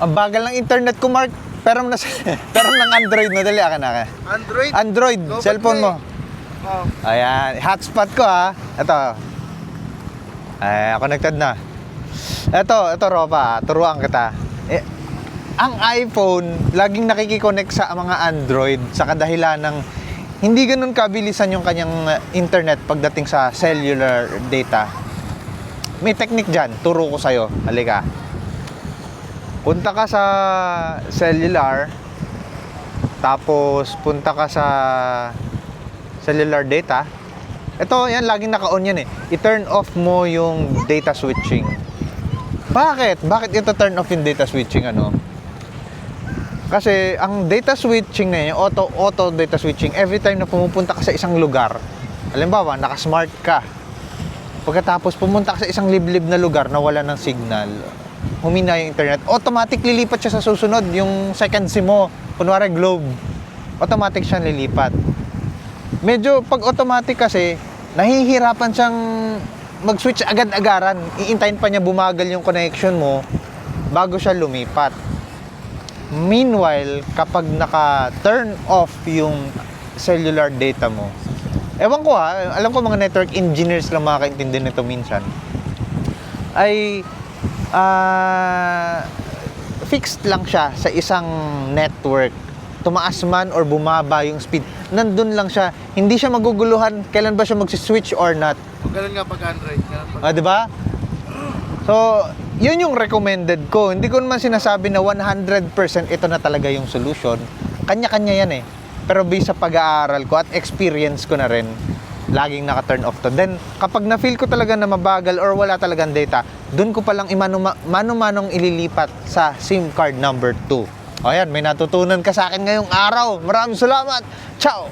Ang bagal ng internet ko, Mark. Pero pero ng Android mo. Dali, akin. Android? Android, Go cellphone mo. Oh. Ayan, hotspot ko ha. Ito. Ay, connected na. Ito Ropa, turuan kita. Ang iPhone, laging nakikiconnect sa mga Android sa kadahilan ng hindi ganun kabilisan yung kanyang internet pagdating sa cellular data. May technique dyan, turo ko sa'yo. Halika. Punta ka sa cellular, tapos punta ka sa cellular data. Ito, yan, laging naka-on yan eh. I-turn off mo yung data switching. Bakit? Bakit ito turn off yung data switching, ano? Kasi ang data switching na yun, auto data switching, every time na pumupunta ka sa isang lugar, halimbawa, naka-smart ka, pagkatapos pumunta ka sa isang liblib na lugar na wala ng signal, humina yung internet, automatic lilipat siya sa susunod, yung second SIM mo, kunwari Globe, automatic siya lilipat. Medyo pag automatic kasi, nahihirapan siyang mag-switch agad-agaran, iintayin pa niya bumagal yung connection mo bago siya lumipat. Meanwhile, kapag naka-turn off yung cellular data mo, ewan ko ha, alam ko mga network engineers lang makakaintindi nito minsan, ay fixed lang siya sa isang network. Tumaas man or bumaba yung speed, nandun lang siya. Hindi siya maguguluhan kailan ba siya mag-switch or not. Ganun nga pag Android. Diba? So, yun yung recommended ko. Hindi ko naman sinasabi na 100% ito na talaga yung solution. Kanya-kanya yan eh. Pero based sa pag-aaral ko at experience ko na rin, laging naka-turn off to. Then, kapag na-feel ko talaga na mabagal or wala talagang data, dun ko palang mano-manong ililipat sa SIM card number 2. O yan, may natutunan ka sa akin ngayong araw. Maraming salamat. Ciao!